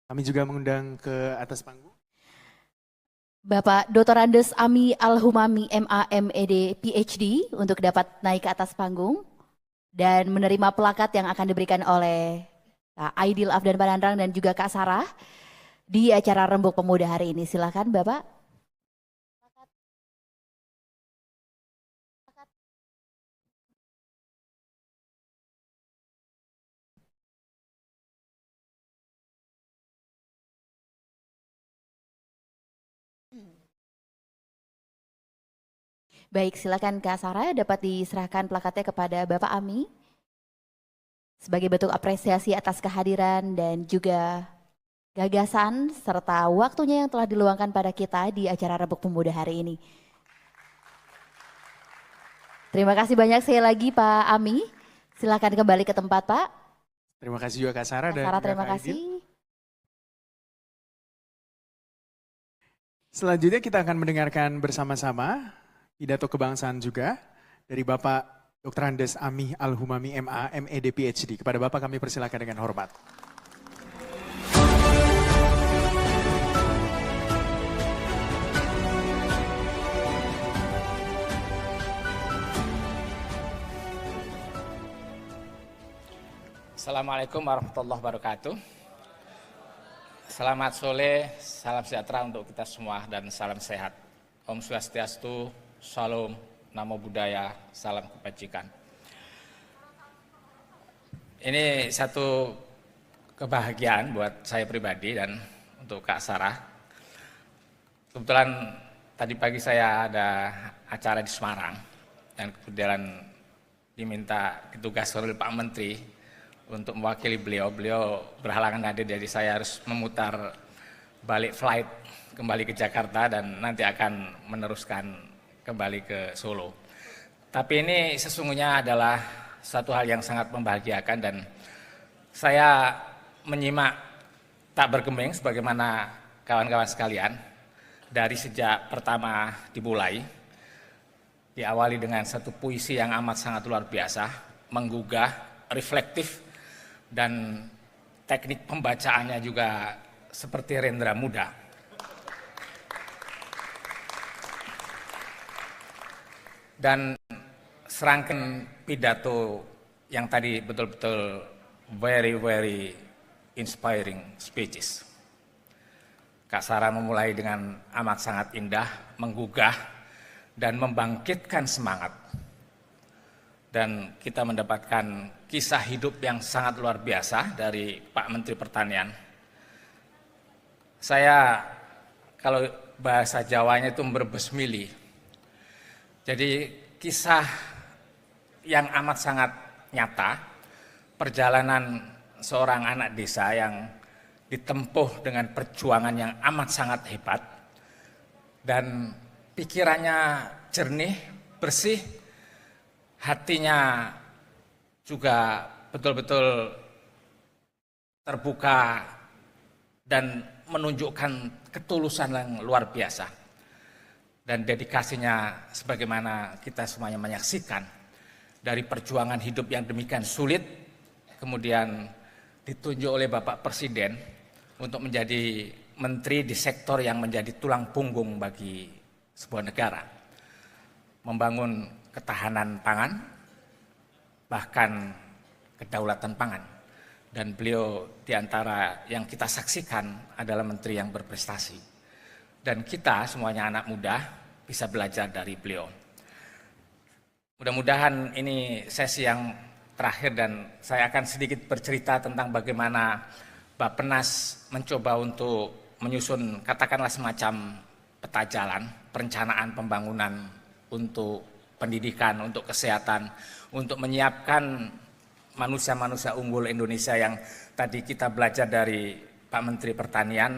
Kami juga mengundang ke atas panggung. Bapak Dr. Andes Ami Al-Humami MA.MED PhD untuk dapat naik ke atas panggung dan menerima plakat yang akan diberikan oleh Kak Aidil Afdan Panandrang dan juga Kak Sarah di acara Rembuk Pemuda hari ini. Silakan Bapak. Baik, silakan Kak Sarah, dapat diserahkan plakatnya kepada Bapak Ami sebagai bentuk apresiasi atas kehadiran dan juga gagasan serta waktunya yang telah diluangkan pada kita di acara Rembuk Pemuda hari ini. Terima kasih banyak sekali lagi Pak Ami. Silakan kembali ke tempat Pak. Terima kasih juga Kak Sarah Kak dan Sarah, juga terima Kak Aidil. kasih. Selanjutnya kita akan mendengarkan bersama-sama pidato kebangsaan juga dari Bapak Dr. Andes Ami Al-Humami MA, MED PhD. Kepada Bapak kami persilakan dengan hormat. Assalamualaikum warahmatullahi wabarakatuh. Selamat sore, salam sejahtera untuk kita semua dan salam sehat. Om Swastiastu, Salam, Namo Buddhaya, salam kebajikan. Ini satu kebahagiaan buat saya pribadi dan untuk Kak Sarah. Kebetulan tadi pagi saya ada acara di Semarang dan kemudian diminta tugas oleh Pak Menteri untuk mewakili beliau. Beliau berhalangan hadir, jadi saya harus memutar balik flight kembali ke Jakarta dan nanti akan meneruskan kembali ke Solo. Tapi ini sesungguhnya adalah satu hal yang sangat membahagiakan dan saya menyimak tak bergeming sebagaimana kawan-kawan sekalian dari sejak pertama dimulai. Diawali dengan satu puisi yang amat sangat luar biasa, menggugah, reflektif, dan teknik pembacaannya juga seperti Rendra Muda. Dan serangkaian pidato yang tadi betul-betul very inspiring speeches. Kak Sarah memulai dengan amat sangat indah, menggugah, dan membangkitkan semangat. Dan kita mendapatkan kisah hidup yang sangat luar biasa dari Pak Menteri Pertanian. Saya kalau bahasa Jawanya itu berbesmili. Jadi kisah yang amat sangat nyata, perjalanan seorang anak desa yang ditempuh dengan perjuangan yang amat sangat hebat dan pikirannya jernih, bersih, hatinya juga betul-betul terbuka dan menunjukkan ketulusan yang luar biasa dan dedikasinya sebagaimana kita semuanya menyaksikan dari perjuangan hidup yang demikian sulit kemudian ditunjuk oleh Bapak Presiden untuk menjadi menteri di sektor yang menjadi tulang punggung bagi sebuah negara, membangun ketahanan pangan, bahkan kedaulatan pangan. Dan beliau diantara yang kita saksikan adalah menteri yang berprestasi. Dan kita semuanya anak muda bisa belajar dari beliau. Mudah-mudahan ini sesi yang terakhir dan saya akan sedikit bercerita tentang bagaimana Bappenas mencoba untuk menyusun katakanlah semacam peta jalan, perencanaan pembangunan untuk pendidikan, untuk kesehatan, untuk menyiapkan manusia-manusia unggul Indonesia yang tadi kita belajar dari Pak Menteri Pertanian,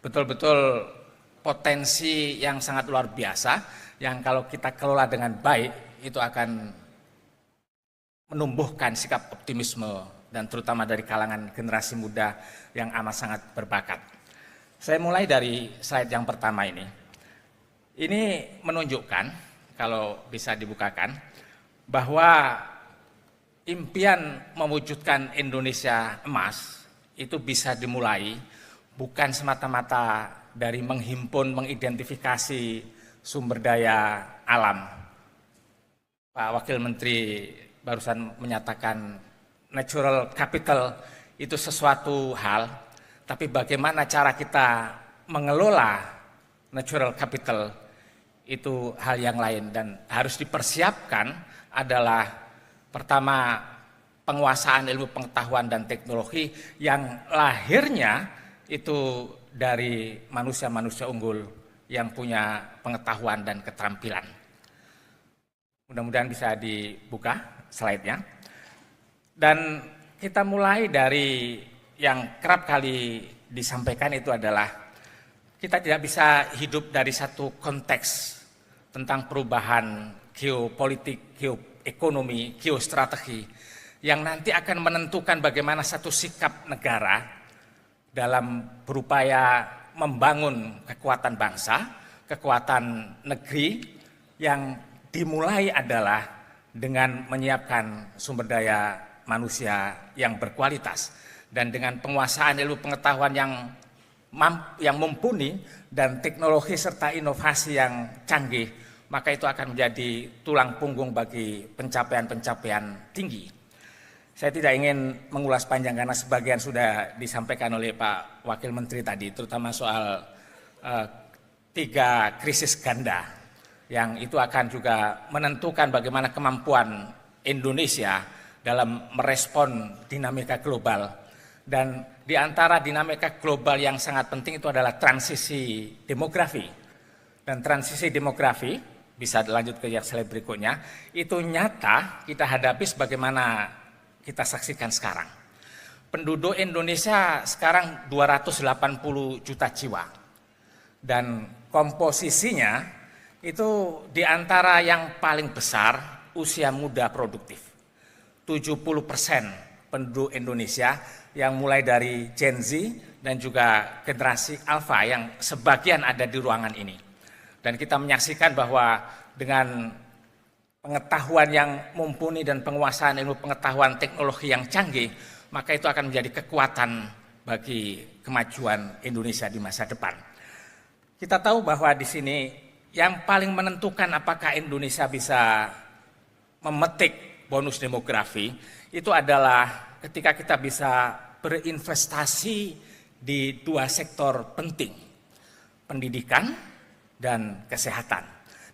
betul-betul potensi yang sangat luar biasa, yang kalau kita kelola dengan baik, itu akan menumbuhkan sikap optimisme, dan terutama dari kalangan generasi muda yang amat sangat berbakat. Saya mulai dari slide yang pertama ini. Ini menunjukkan, kalau bisa dibukakan, bahwa impian mewujudkan Indonesia emas itu bisa dimulai bukan semata-mata dari menghimpun, mengidentifikasi sumber daya alam. Pak Wakil Menteri barusan menyatakan natural capital itu sesuatu hal, tapi bagaimana cara kita mengelola natural capital itu hal yang lain, dan harus dipersiapkan adalah pertama penguasaan ilmu pengetahuan dan teknologi yang lahirnya itu dari manusia-manusia unggul yang punya pengetahuan dan keterampilan. Mudah-mudahan bisa dibuka slide-nya. Dan kita mulai dari yang kerap kali disampaikan itu adalah kita tidak bisa hidup dari satu konteks tentang perubahan geopolitik, geoekonomi, geostrategi yang nanti akan menentukan bagaimana satu sikap negara dalam berupaya membangun kekuatan bangsa, kekuatan negeri yang dimulai adalah dengan menyiapkan sumber daya manusia yang berkualitas dan dengan penguasaan ilmu pengetahuan yang mumpuni dan teknologi serta inovasi yang canggih, maka itu akan menjadi tulang punggung bagi pencapaian-pencapaian tinggi. Saya tidak ingin mengulas panjang karena sebagian sudah disampaikan oleh Pak Wakil Menteri tadi, terutama soal 3 krisis ganda yang itu akan juga menentukan bagaimana kemampuan Indonesia dalam merespon dinamika global. Dan di antara dinamika global yang sangat penting itu adalah transisi demografi. Dan transisi demografi, bisa lanjut ke yang slide berikutnya, itu nyata kita hadapi sebagaimana kita saksikan sekarang. Penduduk Indonesia sekarang 280 juta jiwa. Dan komposisinya itu di antara yang paling besar usia muda produktif. 70% penduduk Indonesia yang mulai dari Gen Z dan juga generasi Alpha yang sebagian ada di ruangan ini. Dan kita menyaksikan bahwa dengan pengetahuan yang mumpuni dan penguasaan ilmu pengetahuan teknologi yang canggih, maka itu akan menjadi kekuatan bagi kemajuan Indonesia di masa depan. Kita tahu bahwa di sini yang paling menentukan apakah Indonesia bisa memetik bonus demografi itu adalah ketika kita bisa berinvestasi di 2 sektor penting, pendidikan dan kesehatan.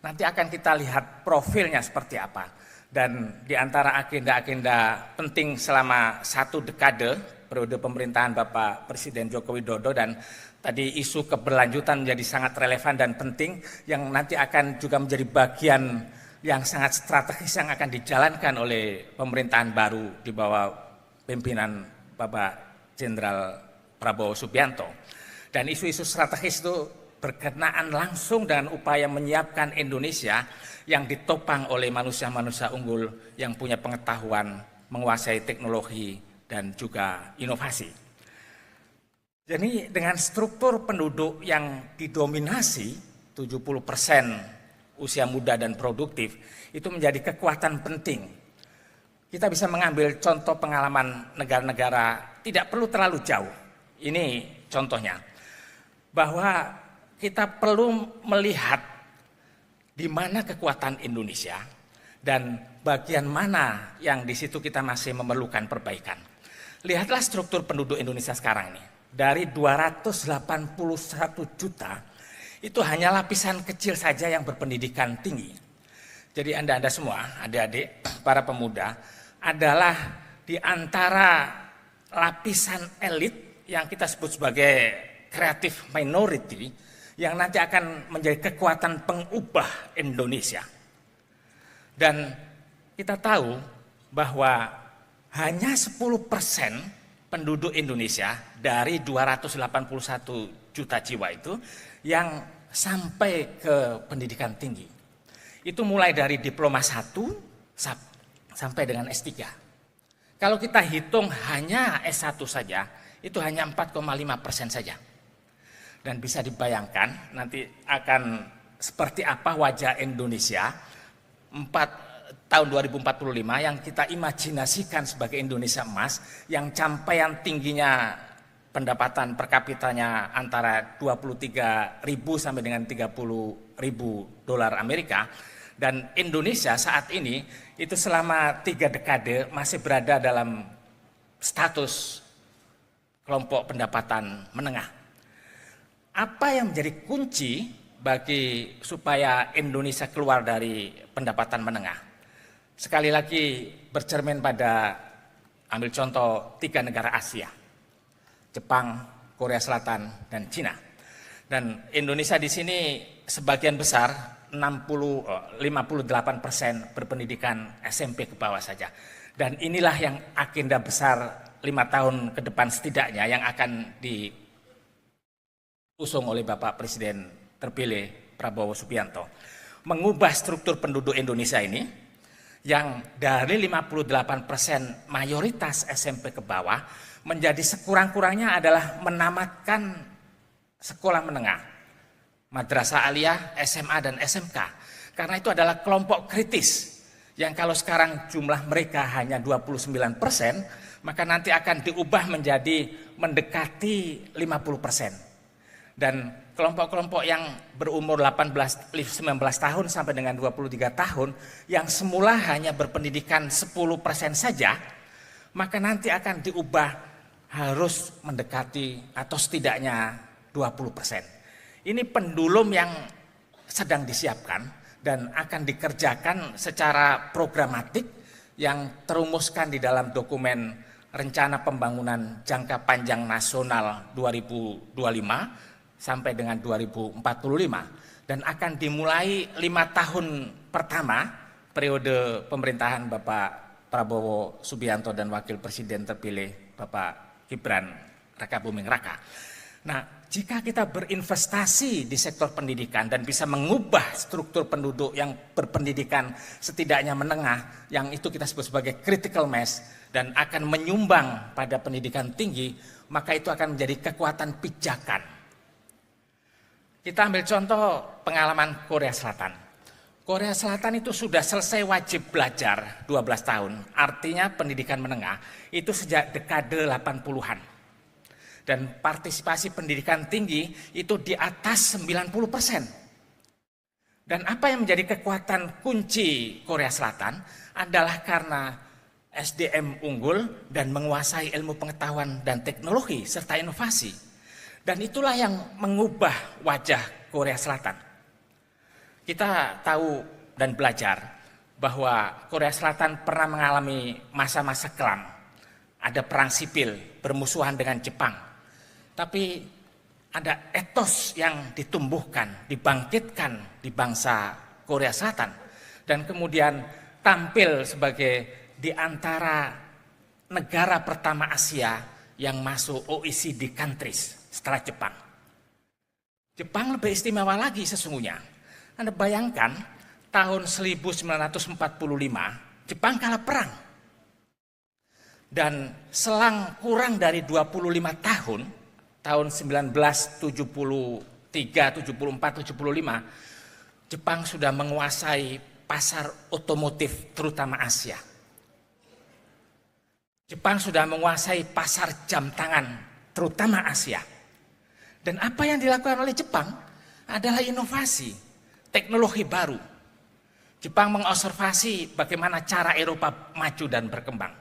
Nanti akan kita lihat profilnya seperti apa. Dan di antara agenda-agenda penting selama 1 dekade periode pemerintahan Bapak Presiden Joko Widodo, dan tadi isu keberlanjutan menjadi sangat relevan dan penting yang nanti akan juga menjadi bagian yang sangat strategis yang akan dijalankan oleh pemerintahan baru di bawah pimpinan Bapak Jenderal Prabowo Subianto. Dan isu-isu strategis itu berkenaan langsung dengan upaya menyiapkan Indonesia yang ditopang oleh manusia-manusia unggul yang punya pengetahuan, menguasai teknologi dan juga inovasi. Jadi dengan struktur penduduk yang didominasi 70% usia muda dan produktif, itu menjadi kekuatan penting. Kita bisa mengambil contoh pengalaman negara-negara, tidak perlu terlalu jauh. Ini contohnya, bahwa kita perlu melihat di mana kekuatan Indonesia dan bagian mana yang di situ kita masih memerlukan perbaikan. Lihatlah struktur penduduk Indonesia sekarang ini. Dari 281 juta, itu hanya lapisan kecil saja yang berpendidikan tinggi. Jadi Anda semua, adik-adik, para pemuda, adalah di antara lapisan elit yang kita sebut sebagai creative minority, yang nanti akan menjadi kekuatan pengubah Indonesia. Dan kita tahu bahwa hanya 10% penduduk Indonesia dari 281 juta jiwa itu yang sampai ke pendidikan tinggi. Itu mulai dari diploma 1 sampai dengan S3. Kalau kita hitung hanya S1 saja, itu hanya 4,5% saja. Dan bisa dibayangkan nanti akan seperti apa wajah Indonesia tahun 2045 yang kita imajinasikan sebagai Indonesia emas, yang capaian tingginya pendapatan per kapitanya antara 23.000 sampai dengan 30.000 dolar Amerika, dan Indonesia saat ini itu selama 3 dekade masih berada dalam status kelompok pendapatan menengah. Apa yang menjadi kunci bagi supaya Indonesia keluar dari pendapatan menengah? Sekali lagi bercermin pada, ambil contoh 3 negara Asia, Jepang, Korea Selatan, dan Cina. Dan Indonesia di sini sebagian besar 58% berpendidikan SMP ke bawah saja. Dan inilah yang agenda besar 5 tahun ke depan setidaknya yang akan diusung oleh Bapak Presiden terpilih Prabowo Subianto. Mengubah struktur penduduk Indonesia ini yang dari 58% mayoritas SMP ke bawah menjadi sekurang-kurangnya adalah menamatkan sekolah menengah, madrasah aliyah, SMA dan SMK. Karena itu adalah kelompok kritis yang kalau sekarang jumlah mereka hanya 29%, maka nanti akan diubah menjadi mendekati 50%. Dan kelompok-kelompok yang berumur 18-19 tahun sampai dengan 23 tahun yang semula hanya berpendidikan 10% saja, maka nanti akan diubah harus mendekati atau setidaknya 20%. Ini pendulum yang sedang disiapkan dan akan dikerjakan secara programatik yang terumuskan di dalam dokumen Rencana Pembangunan Jangka Panjang Nasional 2025 sampai dengan 2045 dan akan dimulai 5 tahun pertama periode pemerintahan Bapak Prabowo Subianto dan Wakil Presiden terpilih Bapak Gibran Raka Buming Raka. Nah, jika kita berinvestasi di sektor pendidikan dan bisa mengubah struktur penduduk yang berpendidikan setidaknya menengah, yang itu kita sebut sebagai critical mass, dan akan menyumbang pada pendidikan tinggi, maka itu akan menjadi kekuatan pijakan. Kita ambil contoh pengalaman Korea Selatan. Korea Selatan itu sudah selesai wajib belajar 12 tahun, artinya pendidikan menengah, itu sejak dekade 80-an. Dan partisipasi pendidikan tinggi itu di atas 90%. Dan apa yang menjadi kekuatan kunci Korea Selatan adalah karena SDM unggul dan menguasai ilmu pengetahuan dan teknologi serta inovasi. Dan itulah yang mengubah wajah Korea Selatan. Kita tahu dan belajar bahwa Korea Selatan pernah mengalami masa-masa kelam. Ada perang sipil, bermusuhan dengan Jepang. Tapi ada etos yang ditumbuhkan, dibangkitkan di bangsa Korea Selatan. Dan kemudian tampil sebagai di antara negara pertama Asia yang masuk OECD countries setelah Jepang. Jepang lebih istimewa lagi sesungguhnya. Anda bayangkan tahun 1945 Jepang kalah perang. Dan selang kurang dari 25 tahun, tahun 1973, 74, 75, Jepang sudah menguasai pasar otomotif terutama Asia. Jepang sudah menguasai pasar jam tangan terutama Asia. Dan apa yang dilakukan oleh Jepang adalah inovasi, teknologi baru. Jepang mengobservasi bagaimana cara Eropa maju dan berkembang.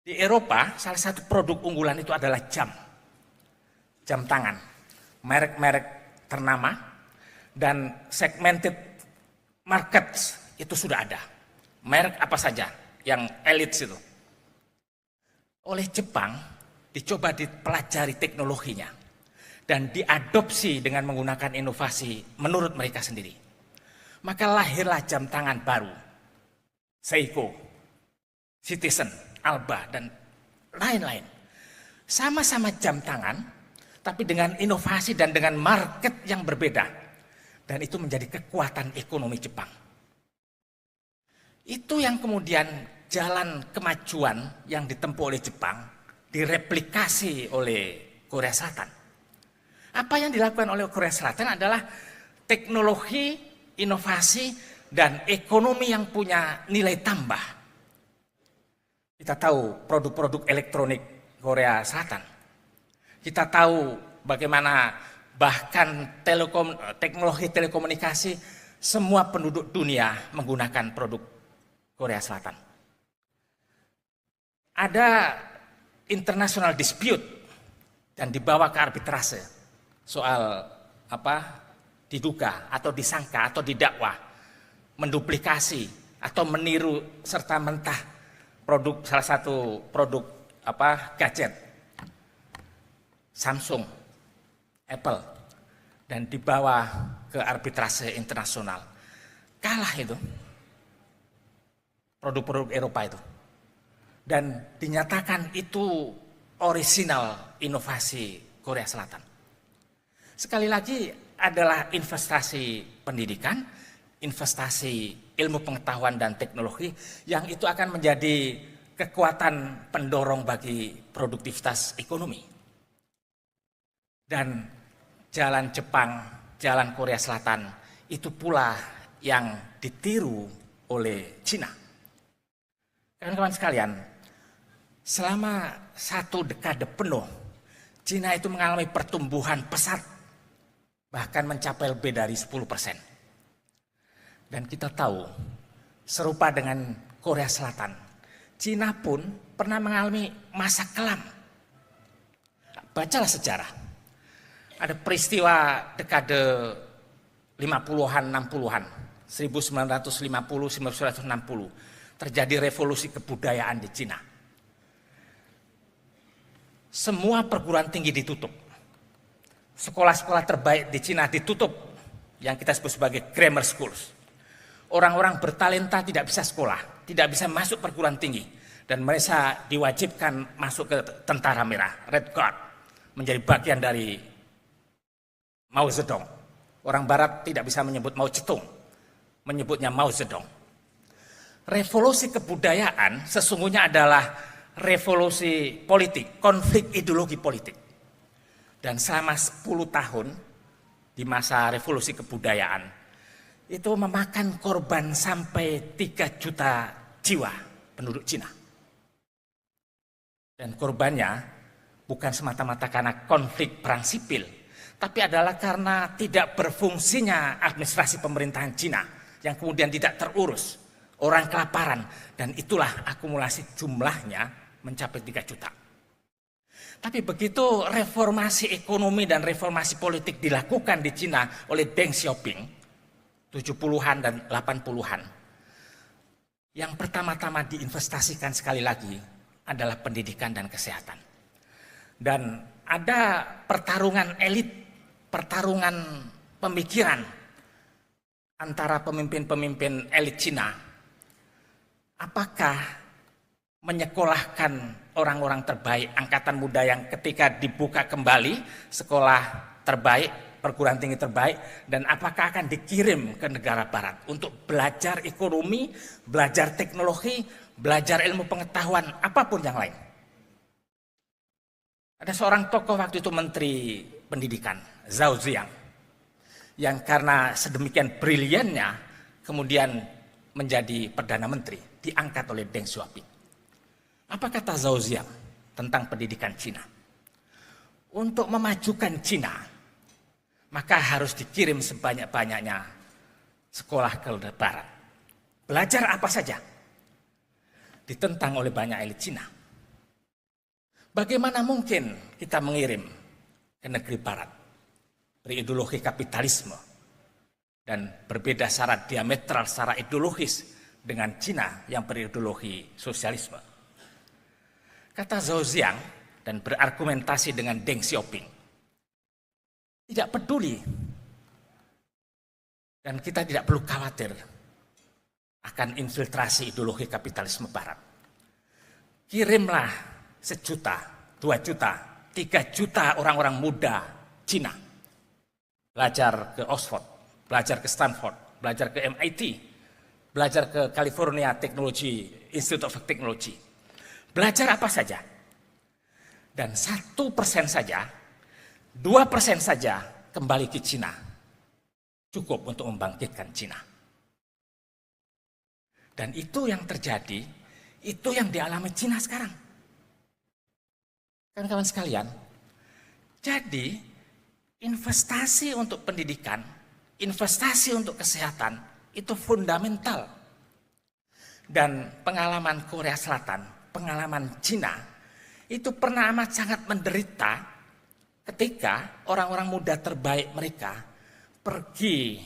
Di Eropa, salah satu produk unggulan itu adalah jam tangan, merek-merek ternama, dan segmented market itu sudah ada. Merek apa saja yang elit itu. Oleh Jepang, dicoba dipelajari teknologinya dan diadopsi dengan menggunakan inovasi menurut mereka sendiri. Maka lahirlah jam tangan baru, Seiko, Citizen, Alba, dan lain-lain. Sama-sama jam tangan, tapi dengan inovasi dan dengan market yang berbeda. Dan itu menjadi kekuatan ekonomi Jepang. Itu yang kemudian jalan kemajuan yang ditempuh oleh Jepang direplikasi oleh Korea Selatan. Apa yang dilakukan oleh Korea Selatan adalah teknologi, inovasi, dan ekonomi yang punya nilai tambah. Kita tahu produk-produk elektronik Korea Selatan. Kita tahu bagaimana bahkan teknologi telekomunikasi semua penduduk dunia menggunakan produk Korea Selatan. Ada international dispute dan dibawa ke arbitrase soal diduga atau disangka atau didakwa menduplikasi atau meniru serta mentah salah satu produk gadget Samsung, Apple, dan dibawa ke arbitrase internasional. Kalah itu produk-produk Eropa itu, dan dinyatakan itu orisinal inovasi Korea Selatan. Sekali lagi adalah investasi pendidikan, investasi ilmu pengetahuan dan teknologi yang itu akan menjadi kekuatan pendorong bagi produktivitas ekonomi. Dan jalan Jepang, jalan Korea Selatan itu pula yang ditiru oleh Cina. Kawan-kawan sekalian, selama 1 dekade penuh, Cina itu mengalami pertumbuhan pesat, bahkan mencapai lebih dari 10%. Dan kita tahu, serupa dengan Korea Selatan, Cina pun pernah mengalami masa kelam. Bacalah sejarah. Ada peristiwa dekade 50-an, 60-an, 1950-1960, terjadi revolusi kebudayaan di Cina. Semua perguruan tinggi ditutup. Sekolah-sekolah terbaik di Cina ditutup, yang kita sebut sebagai grammar schools. Orang-orang bertalenta tidak bisa sekolah, tidak bisa masuk perguruan tinggi, dan mereka diwajibkan masuk ke tentara merah, Red Guard, menjadi bagian dari Mao Zedong. Orang Barat tidak bisa menyebut Mao Zedong, menyebutnya Mao Zedong. Revolusi kebudayaan sesungguhnya adalah revolusi politik, konflik ideologi politik. Dan selama 10 tahun di masa revolusi kebudayaan, itu memakan korban sampai 3 juta jiwa penduduk Cina. Dan korbannya bukan semata-mata karena konflik perang sipil, tapi adalah karena tidak berfungsinya administrasi pemerintahan Cina yang kemudian tidak terurus, orang kelaparan, dan itulah akumulasi jumlahnya mencapai 3 juta. Tapi begitu reformasi ekonomi dan reformasi politik dilakukan di Cina oleh Deng Xiaoping 70-an dan 80-an, yang pertama-tama diinvestasikan sekali lagi adalah pendidikan dan kesehatan. Dan ada pertarungan elit, pertarungan pemikiran antara pemimpin-pemimpin elit Cina. Apakah menyekolahkan orang-orang terbaik, angkatan muda yang ketika dibuka kembali sekolah terbaik, perguruan tinggi terbaik, dan apakah akan dikirim ke negara barat untuk belajar ekonomi, belajar teknologi, belajar ilmu pengetahuan, apapun yang lain. Ada seorang tokoh waktu itu menteri pendidikan, Zhao Ziyang, yang karena sedemikian briliannya kemudian menjadi Perdana Menteri, diangkat oleh Deng Xiaoping. Apa kata Zhao Ziyang tentang pendidikan Cina? Untuk memajukan Cina, maka harus dikirim sebanyak-banyaknya sekolah ke barat. Belajar apa saja? Ditentang oleh banyak elit Cina. Bagaimana mungkin kita mengirim ke negeri barat berideologi kapitalisme dan berbeda secara diametral secara ideologis dengan Cina yang berideologi sosialisme? Kata Zhao Ziyang dan berargumentasi dengan Deng Xiaoping, tidak peduli dan kita tidak perlu khawatir akan infiltrasi ideologi kapitalisme barat. Kirimlah 1 juta, 2 juta, 3 juta orang-orang muda Cina belajar ke Oxford, belajar ke Stanford, belajar ke MIT, belajar ke California Institute of Technology. Belajar apa saja. Dan 1% saja, 2% saja kembali ke Cina. Cukup untuk membangkitkan Cina. Dan itu yang terjadi, itu yang dialami Cina sekarang. Kawan-kawan sekalian, jadi investasi untuk pendidikan, investasi untuk kesehatan itu fundamental. Dan pengalaman Korea Selatan, pengalaman Cina, itu pernah amat sangat menderita ketika orang-orang muda terbaik mereka pergi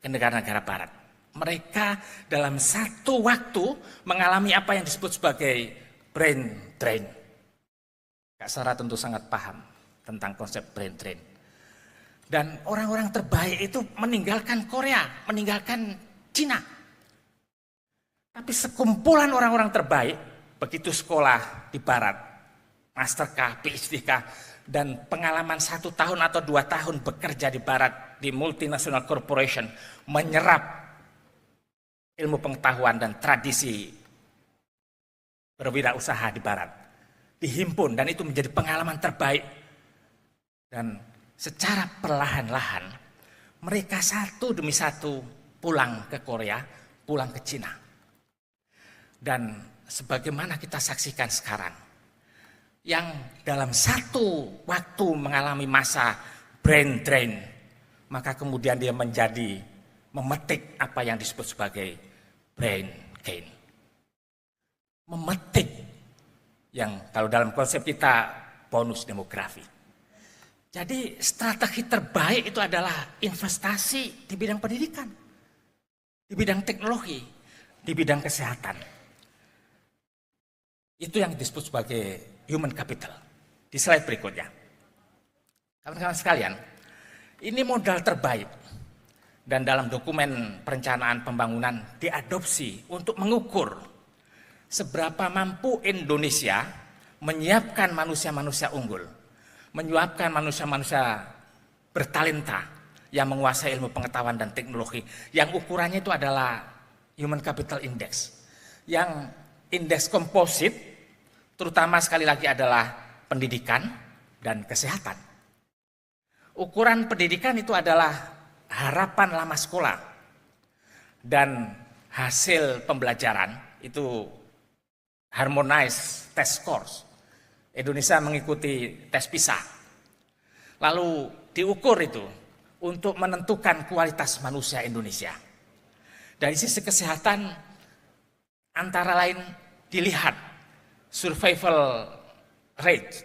ke negara-negara barat. Mereka dalam satu waktu mengalami apa yang disebut sebagai brain drain. Kak Sarah tentu sangat paham tentang konsep brain drain. Dan orang-orang terbaik itu meninggalkan Korea, meninggalkan Cina. Tapi sekumpulan orang-orang terbaik, begitu sekolah di barat, master kah, PhD kah, dan pengalaman 1 tahun atau 2 tahun bekerja di barat, di multinational corporation, menyerap ilmu pengetahuan dan tradisi berwirausaha di barat. Dihimpun dan itu menjadi pengalaman terbaik. Dan secara perlahan-lahan mereka satu demi satu pulang ke Korea, pulang ke Cina. Dan sebagaimana kita saksikan sekarang, yang dalam satu waktu mengalami masa brain drain, maka kemudian dia menjadi memetik apa yang disebut sebagai brain gain. Memetik yang kalau dalam konsep kita bonus demografi. Jadi strategi terbaik itu adalah investasi di bidang pendidikan, di bidang teknologi, di bidang kesehatan. Itu yang disebut sebagai human capital. Di slide berikutnya. Kawan-kawan sekalian, ini modal terbaik. Dan dalam dokumen perencanaan pembangunan diadopsi untuk mengukur seberapa mampu Indonesia menyiapkan manusia-manusia unggul, menyiapkan manusia-manusia bertalenta yang menguasai ilmu pengetahuan dan teknologi, yang ukurannya itu adalah Human Capital Index, yang indeks komposit terutama sekali lagi adalah pendidikan dan kesehatan. Ukuran pendidikan itu adalah harapan lama sekolah dan hasil pembelajaran itu harmonized test scores. Indonesia mengikuti tes PISA. Lalu diukur itu untuk menentukan kualitas manusia Indonesia. Dari sisi kesehatan antara lain dilihat survival rate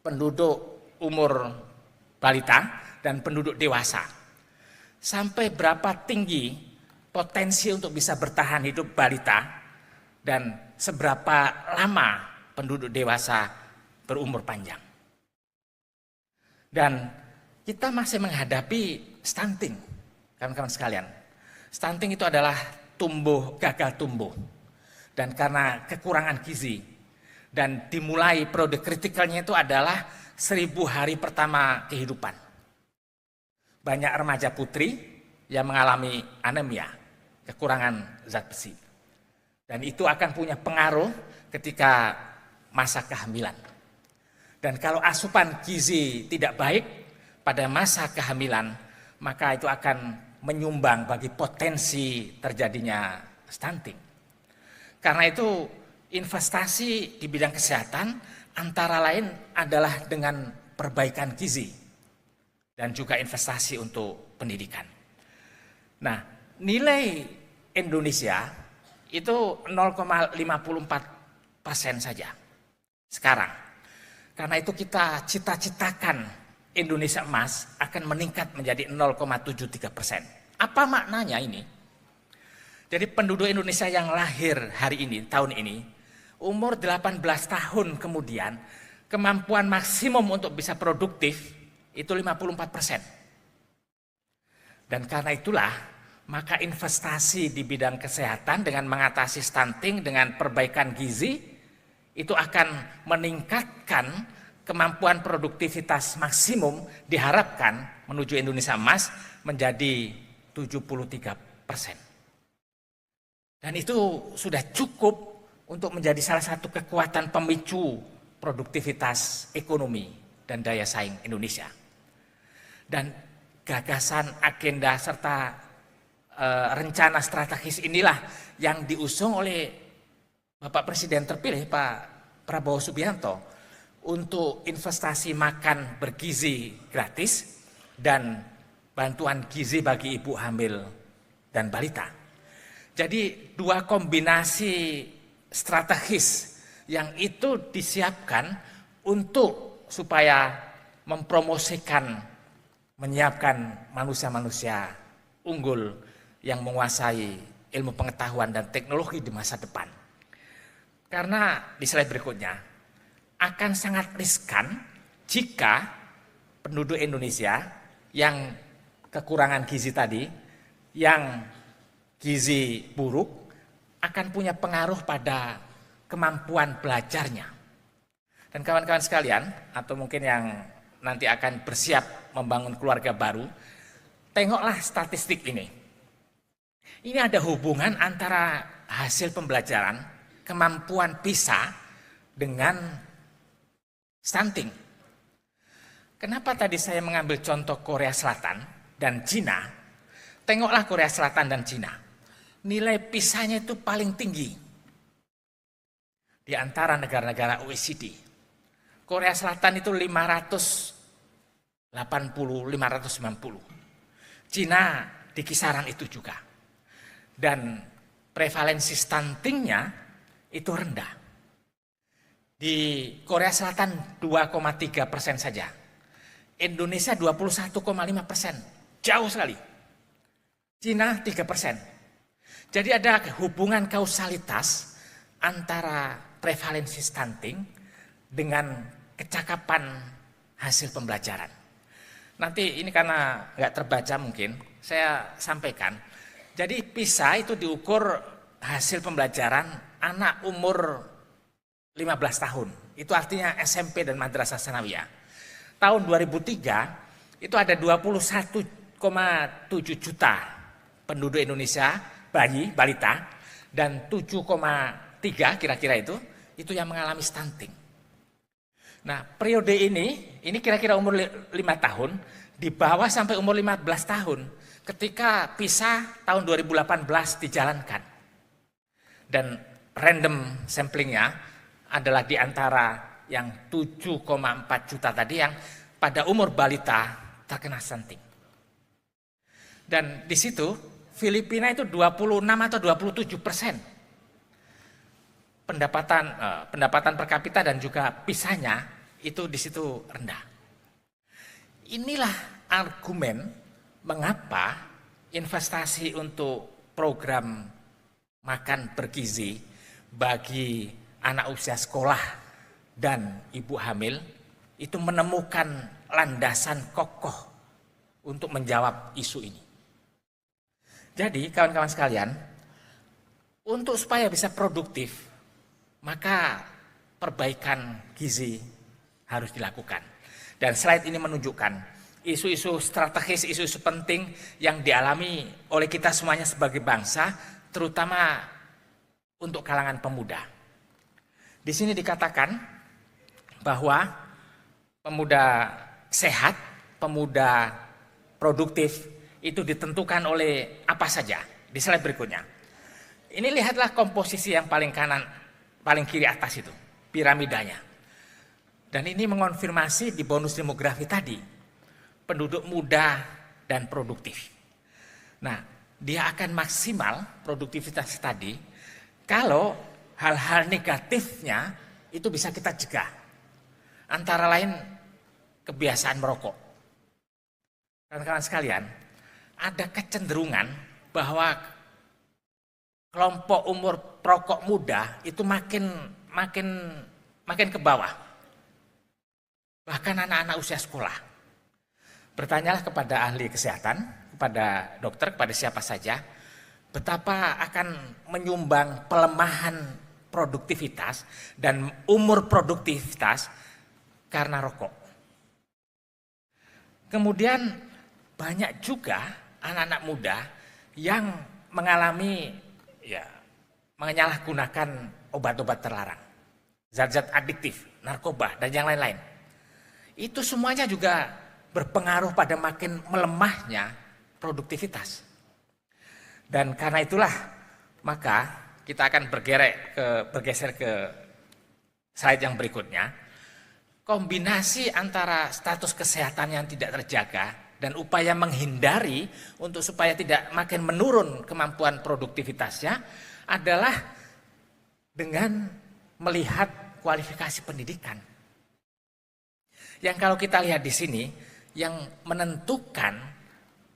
penduduk umur balita dan penduduk dewasa. Sampai berapa tinggi potensi untuk bisa bertahan hidup balita dan seberapa lama penduduk dewasa berumur panjang. Dan kita masih menghadapi stunting, kawan-kawan sekalian. Stunting itu adalah gagal tumbuh. Dan karena kekurangan gizi. Dan dimulai periode kritikalnya itu adalah 1000 hari pertama kehidupan. Banyak remaja putri yang mengalami anemia, kekurangan zat besi. Dan itu akan punya pengaruh ketika masa kehamilan. Dan kalau asupan gizi tidak baik pada masa kehamilan, maka itu akan menyumbang bagi potensi terjadinya stunting. Karena itu investasi di bidang kesehatan antara lain adalah dengan perbaikan gizi dan juga investasi untuk pendidikan. Nah, nilai Indonesia itu 0,54% saja sekarang. Karena itu kita cita-citakan Indonesia emas akan meningkat menjadi 0,73%. Apa maknanya ini? Jadi penduduk Indonesia yang lahir hari ini, tahun ini, umur 18 tahun kemudian, kemampuan maksimum untuk bisa produktif itu 54%. Dan karena itulah, maka investasi di bidang kesehatan dengan mengatasi stunting, dengan perbaikan gizi, itu akan meningkatkan kemampuan produktivitas maksimum diharapkan menuju Indonesia emas menjadi 73%. Dan itu sudah cukup untuk menjadi salah satu kekuatan pemicu produktivitas ekonomi dan daya saing Indonesia. Dan gagasan, agenda, serta rencana strategis inilah yang diusung oleh Bapak Presiden terpilih Pak Prabowo Subianto untuk investasi makan bergizi gratis dan bantuan gizi bagi ibu hamil dan balita. Jadi dua kombinasi strategis yang itu disiapkan untuk supaya mempromosikan, menyiapkan manusia-manusia unggul yang menguasai ilmu pengetahuan dan teknologi di masa depan. Karena di slide berikutnya akan sangat riskan jika penduduk Indonesia yang kekurangan gizi tadi, yang gizi buruk akan punya pengaruh pada kemampuan belajarnya. Dan kawan-kawan sekalian, atau mungkin yang nanti akan bersiap membangun keluarga baru, tengoklah statistik ini. Ini ada hubungan antara hasil pembelajaran, kemampuan PISA dengan stunting. Kenapa tadi saya mengambil contoh Korea Selatan dan Cina? Tengoklah Korea Selatan dan Cina. Nilai PISA-nya itu paling tinggi di antara negara-negara OECD. Korea Selatan itu 580, 590. Cina di kisaran itu juga. Dan prevalensi stuntingnya itu rendah. Di Korea Selatan 2,3% saja. Indonesia 21,5%. Jauh sekali. Cina 3%. Jadi ada hubungan kausalitas antara prevalensi stunting dengan kecakapan hasil pembelajaran. Nanti ini karena nggak terbaca mungkin, saya sampaikan. Jadi PISA itu diukur hasil pembelajaran anak umur 15 tahun. Itu artinya SMP dan Madrasah Tsanawiyah. Tahun 2003 itu ada 21,7 juta penduduk Indonesia, bayi, balita, dan 7,3 kira-kira itu yang mengalami stunting. Nah, periode ini kira-kira umur 5 tahun, di bawah sampai umur 15 tahun, ketika PISA tahun 2018 dijalankan. Dan random samplingnya adalah di antara yang 7,4 juta tadi yang pada umur balita terkena stunting. Dan di situ Filipina itu 26 atau 27%. Pendapatan per kapita dan juga PISA-nya itu di situ rendah. Inilah argumen mengapa investasi untuk program makan bergizi bagi anak usia sekolah dan ibu hamil itu menemukan landasan kokoh untuk menjawab isu ini. Jadi kawan-kawan sekalian, untuk supaya bisa produktif, maka perbaikan gizi harus dilakukan. Dan slide ini menunjukkan isu-isu strategis, isu-isu penting yang dialami oleh kita semuanya sebagai bangsa, terutama untuk kalangan pemuda. Di sini dikatakan bahwa pemuda sehat, pemuda produktif itu ditentukan oleh apa saja. Di slide berikutnya. Ini lihatlah komposisi yang paling kanan, paling kiri atas itu, piramidanya. Dan ini mengonfirmasi di bonus demografi tadi, penduduk muda dan produktif. Nah, dia akan maksimal produktivitas tadi kalau hal-hal negatifnya itu bisa kita cegah. Antara lain kebiasaan merokok. Kawan-kawan sekalian, ada kecenderungan bahwa kelompok umur perokok muda itu makin ke bawah. Bahkan anak-anak usia sekolah. Bertanyalah kepada ahli kesehatan, kepada dokter, kepada siapa saja, betapa akan menyumbang pelemahan produktivitas dan umur produktivitas karena rokok. Kemudian banyak juga anak-anak muda yang mengalami menyalahgunakan obat-obat terlarang, zat-zat adiktif, narkoba, dan yang lain-lain. Itu semuanya juga berpengaruh pada makin melemahnya produktivitas. Dan karena itulah maka kita akan bergeser ke slide yang berikutnya. kombinasi antara status kesehatan yang tidak terjaga dan upaya menghindari untuk supaya tidak makin menurun kemampuan produktivitasnya adalah dengan melihat kualifikasi pendidikan. Yang kalau kita lihat di sini, yang menentukan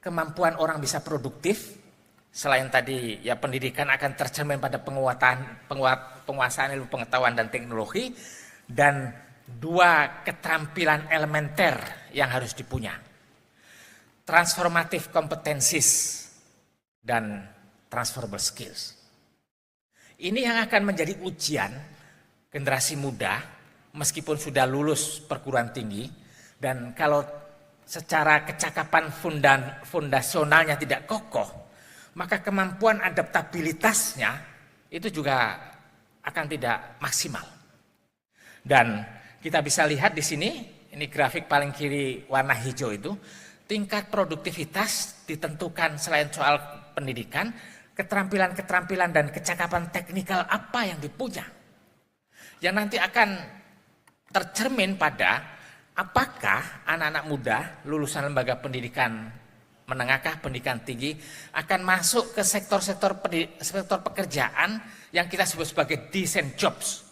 kemampuan orang bisa produktif, selain tadi ya pendidikan akan tercermin pada penguasaan ilmu pengetahuan dan teknologi, dan dua keterampilan elementer yang harus dipunya. Transformative competencies dan transferable skills. Ini yang akan menjadi ujian generasi muda meskipun sudah lulus perguruan tinggi, dan kalau secara kecakapan fondasionalnya tidak kokoh, maka kemampuan adaptabilitasnya itu juga akan tidak maksimal. Dan kita bisa lihat di sini, ini grafik paling kiri warna hijau itu, tingkat produktivitas ditentukan selain soal pendidikan, keterampilan-keterampilan dan kecakapan teknikal apa yang dipunya. Yang nanti akan tercermin pada apakah anak-anak muda lulusan lembaga pendidikan menengah, pendidikan tinggi akan masuk ke sektor-sektor pekerjaan yang kita sebut sebagai decent jobs.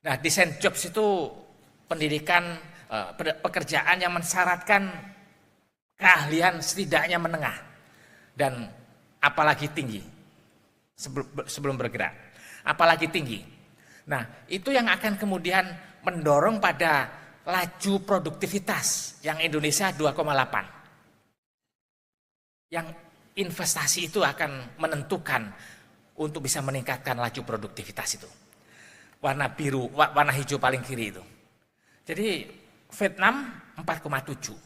Nah, decent jobs itu pendidikan, pekerjaan yang mensyaratkan keahlian setidaknya menengah dan apalagi tinggi sebelum bergerak, apalagi tinggi. Nah, itu yang akan kemudian mendorong pada laju produktivitas yang Indonesia 2,8. Yang investasi itu akan menentukan untuk bisa meningkatkan laju produktivitas itu. Warna biru, warna hijau paling kiri itu. Jadi Vietnam 4,7.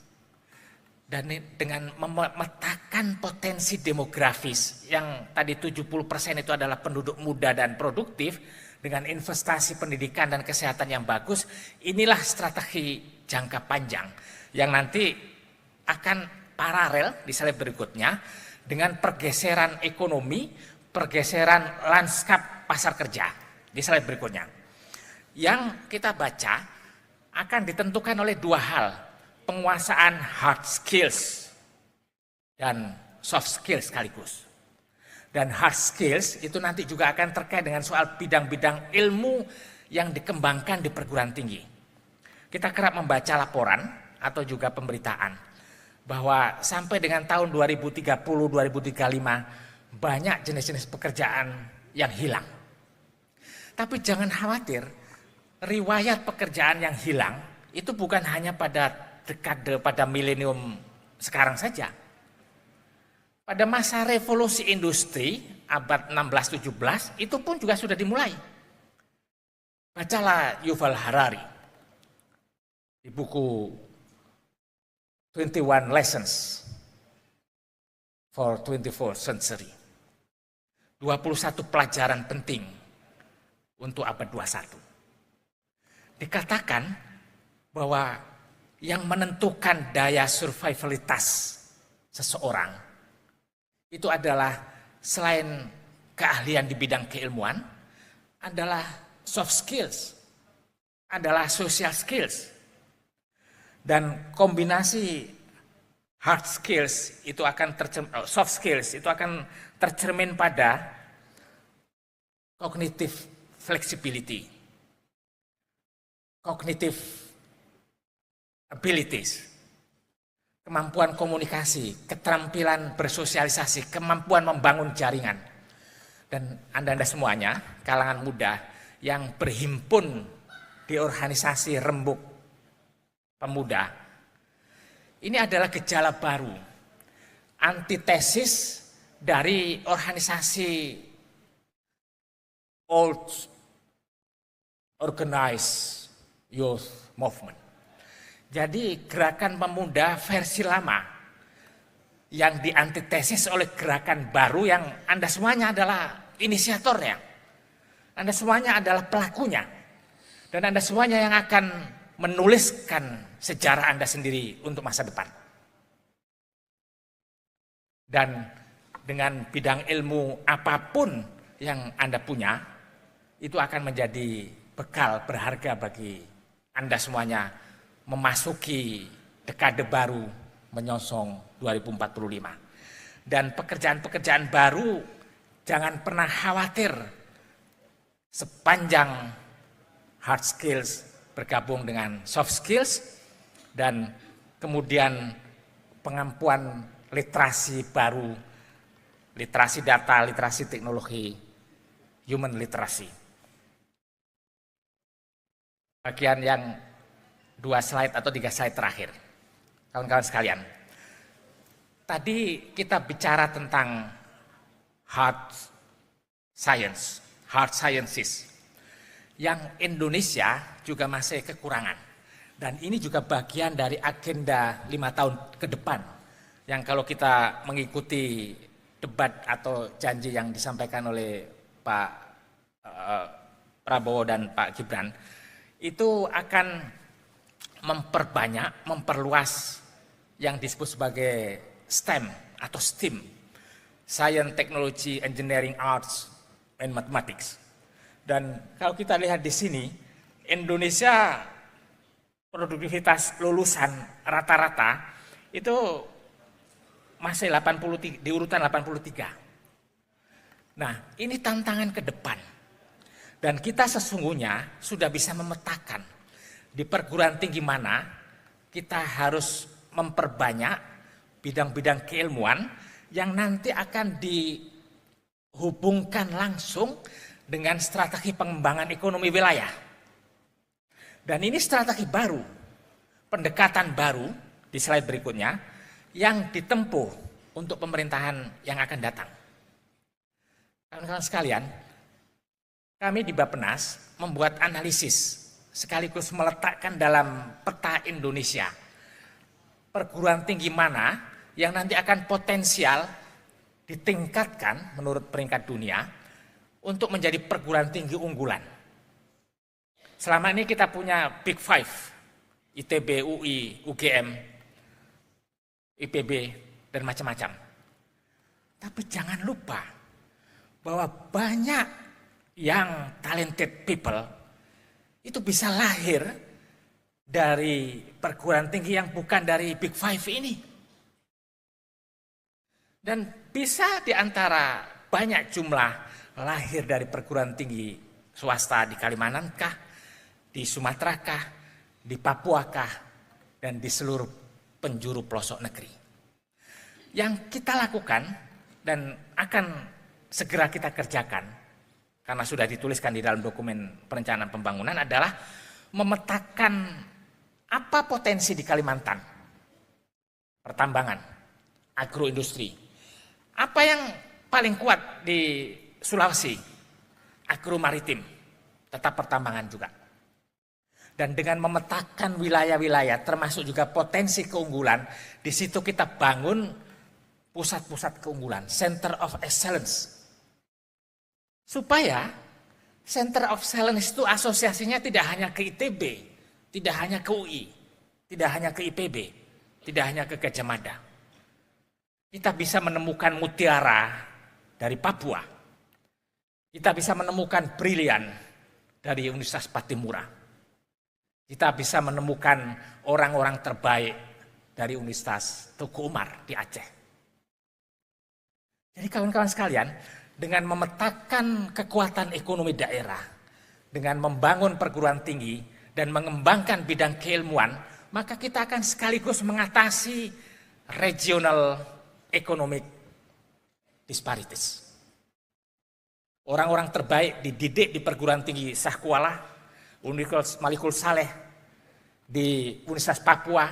Dan dengan memetakan potensi demografis yang tadi 70% itu adalah penduduk muda dan produktif, dengan investasi pendidikan dan kesehatan yang bagus, inilah strategi jangka panjang yang nanti akan paralel di slide berikutnya dengan pergeseran ekonomi, pergeseran lanskap pasar kerja di slide berikutnya. Yang kita baca akan ditentukan oleh dua hal, penguasaan hard skills dan soft skills sekaligus. Dan hard skills itu nanti juga akan terkait dengan soal bidang-bidang ilmu yang dikembangkan di perguruan tinggi. Kita kerap membaca laporan atau juga pemberitaan bahwa sampai dengan tahun 2030-2035 banyak jenis-jenis pekerjaan yang hilang. Tapi jangan khawatir, riwayat pekerjaan yang hilang itu bukan hanya pada dekade, pada milenium sekarang saja. Pada masa revolusi industri abad 16-17 itu pun juga sudah dimulai. Bacalah Yuval Harari di buku 21 Lessons for 24th Century. 21 pelajaran penting untuk abad 21. Dikatakan bahwa yang menentukan daya survivalitas seseorang itu adalah selain keahlian di bidang keilmuan, adalah soft skills, adalah social skills. Dan kombinasi hard skills itu akan soft skills itu akan tercermin pada cognitive flexibility, cognitive abilities, kemampuan komunikasi, keterampilan bersosialisasi, kemampuan membangun jaringan. Dan Anda semuanya, kalangan muda yang berhimpun di organisasi rembuk pemuda, ini adalah gejala baru, antitesis dari organisasi old organized youth movement. Jadi gerakan pemuda versi lama yang diantitesis oleh gerakan baru yang Anda semuanya adalah inisiatornya. Anda semuanya adalah pelakunya. Dan Anda semuanya yang akan menuliskan sejarah Anda sendiri untuk masa depan. Dan dengan bidang ilmu apapun yang Anda punya, itu akan menjadi bekal berharga bagi Anda semuanya memasuki dekade baru menyongsong 2045. Dan pekerjaan-pekerjaan baru jangan pernah khawatir sepanjang hard skills bergabung dengan soft skills dan kemudian pengampuan literasi baru, literasi data, literasi teknologi, human literacy. Bagian yang 2 slide atau 3 slide terakhir. Kawan-kawan sekalian, tadi kita bicara tentang hard sciences, yang Indonesia juga masih kekurangan. Dan ini juga bagian dari agenda 5 tahun ke depan, yang kalau kita mengikuti debat atau janji yang disampaikan oleh Pak Prabowo dan Pak Gibran, itu akan memperbanyak, memperluas yang disebut sebagai STEM atau STEAM, Science, Technology, Engineering, Arts, and Mathematics. Dan kalau kita lihat di sini, Indonesia produktivitas lulusan rata-rata itu masih 83, di urutan 83. Nah, ini tantangan ke depan. Dan kita sesungguhnya sudah bisa memetakan di perguruan tinggi mana kita harus memperbanyak bidang-bidang keilmuan yang nanti akan dihubungkan langsung dengan strategi pengembangan ekonomi wilayah. Dan ini strategi baru, pendekatan baru di slide berikutnya yang ditempuh untuk pemerintahan yang akan datang. Kawan-kawan sekalian, kami di Bappenas membuat analisis sekaligus meletakkan dalam peta Indonesia perguruan tinggi mana yang nanti akan potensial ditingkatkan menurut peringkat dunia untuk menjadi perguruan tinggi unggulan. Selama ini kita punya Big Five, ITB, UI, UGM, IPB, dan macam-macam. Tapi jangan lupa bahwa banyak yang talented people itu bisa lahir dari perguruan tinggi yang bukan dari Big Five ini. Dan bisa di antara banyak jumlah lahir dari perguruan tinggi swasta di Kalimantan kah, di Sumatera kah, di Papua kah, dan di seluruh penjuru pelosok negeri. Yang kita lakukan dan akan segera kita kerjakan, karena sudah dituliskan di dalam dokumen perencanaan pembangunan, adalah memetakan apa potensi di Kalimantan, pertambangan, agroindustri. Apa yang paling kuat di Sulawesi, agromaritim, tetap pertambangan juga. Dan dengan memetakan wilayah-wilayah, termasuk juga potensi keunggulan, di situ kita bangun pusat-pusat keunggulan, Center of Excellence. Supaya Center of Excellence itu asosiasinya tidak hanya ke ITB, tidak hanya ke UI, tidak hanya ke IPB, tidak hanya ke Gajah Mada. Kita bisa menemukan mutiara dari Papua. Kita bisa menemukan brilian dari Universitas Patimura. Kita bisa menemukan orang-orang terbaik dari Universitas Tugu Umar di Aceh. Jadi kawan-kawan sekalian, dengan memetakan kekuatan ekonomi daerah, dengan membangun perguruan tinggi dan mengembangkan bidang keilmuan, maka kita akan sekaligus mengatasi regional economic disparities. Orang-orang terbaik dididik di perguruan tinggi Sahkuala, Universitas Malikul Saleh, di Universitas Papua,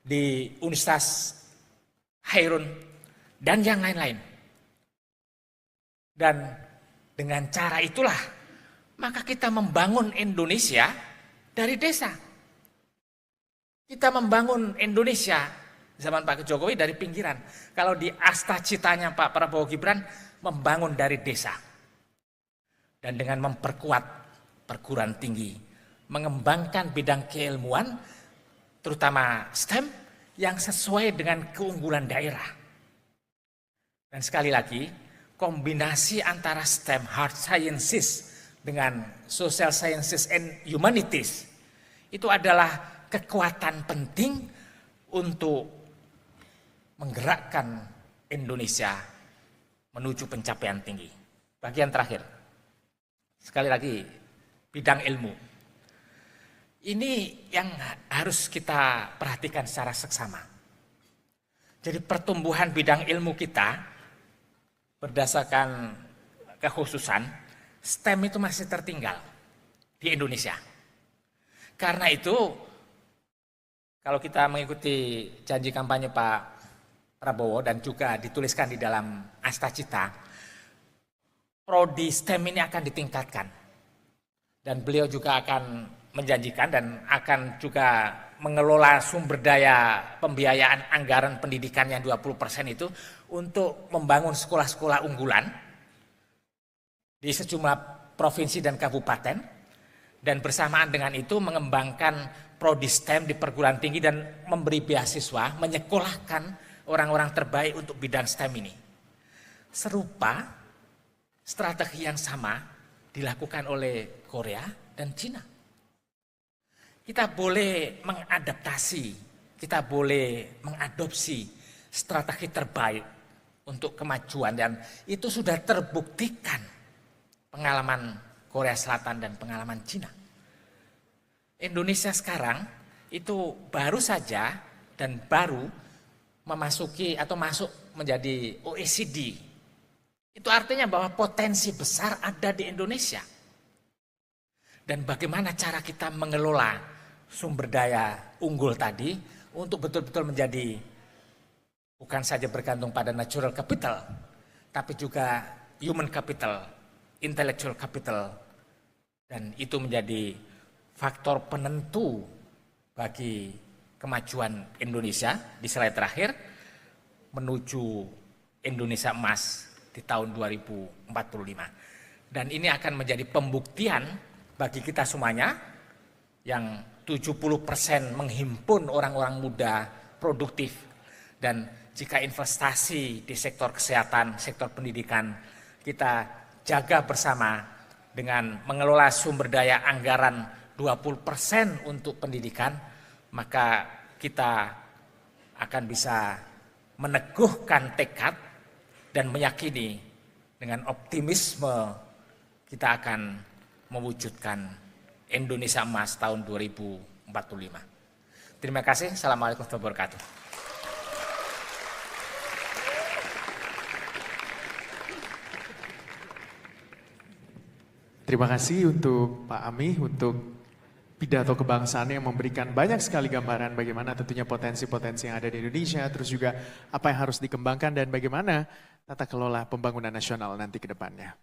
di Universitas Hairun, dan yang lain-lain. Dan dengan cara itulah, maka kita membangun Indonesia dari desa. Kita membangun Indonesia zaman Pak Jokowi dari pinggiran. Kalau di asta-citanya Pak Prabowo Gibran, membangun dari desa. Dan dengan memperkuat perguruan tinggi, mengembangkan bidang keilmuan, terutama STEM, yang sesuai dengan keunggulan daerah. Dan sekali lagi, kombinasi antara STEM, hard sciences, dengan social sciences and humanities, itu adalah kekuatan penting untuk menggerakkan Indonesia menuju pencapaian tinggi. Bagian terakhir, sekali lagi, bidang ilmu. Ini yang harus kita perhatikan secara seksama. Jadi pertumbuhan bidang ilmu kita berdasarkan kekhususan, STEM itu masih tertinggal di Indonesia. Karena itu, kalau kita mengikuti janji kampanye Pak Prabowo dan juga dituliskan di dalam Astacita, prodi STEM ini akan ditingkatkan. Dan beliau juga akan menjanjikan dan akan juga mengelola sumber daya pembiayaan anggaran pendidikan yang 20% itu untuk membangun sekolah-sekolah unggulan di sejumlah provinsi dan kabupaten, dan bersamaan dengan itu mengembangkan prodi STEM di perguruan tinggi dan memberi beasiswa, menyekolahkan orang-orang terbaik untuk bidang STEM ini. Serupa strategi yang sama dilakukan oleh Korea dan Cina. Kita boleh mengadaptasi, kita boleh mengadopsi strategi terbaik untuk kemajuan, dan itu sudah terbuktikan pengalaman Korea Selatan dan pengalaman Cina. Indonesia sekarang itu baru saja dan baru memasuki atau masuk menjadi OECD. Itu artinya bahwa potensi besar ada di Indonesia. Dan bagaimana cara kita mengelola sumber daya unggul tadi untuk betul-betul menjadi bukan saja bergantung pada natural capital, tapi juga human capital, intellectual capital, dan itu menjadi faktor penentu bagi kemajuan Indonesia di slide terakhir menuju Indonesia emas di tahun 2045. Dan ini akan menjadi pembuktian bagi kita semuanya yang 70% menghimpun orang-orang muda produktif, dan jika investasi di sektor kesehatan, sektor pendidikan kita jaga bersama dengan mengelola sumber daya anggaran 20% untuk pendidikan, maka kita akan bisa meneguhkan tekad dan meyakini dengan optimisme kita akan mewujudkan Indonesia emas tahun 2045. Terima kasih. Assalamualaikum warahmatullahi wabarakatuh. Terima kasih untuk Pak Amih, untuk pidato kebangsaan yang memberikan banyak sekali gambaran bagaimana tentunya potensi-potensi yang ada di Indonesia, terus juga apa yang harus dikembangkan dan bagaimana tata kelola pembangunan nasional nanti ke depannya.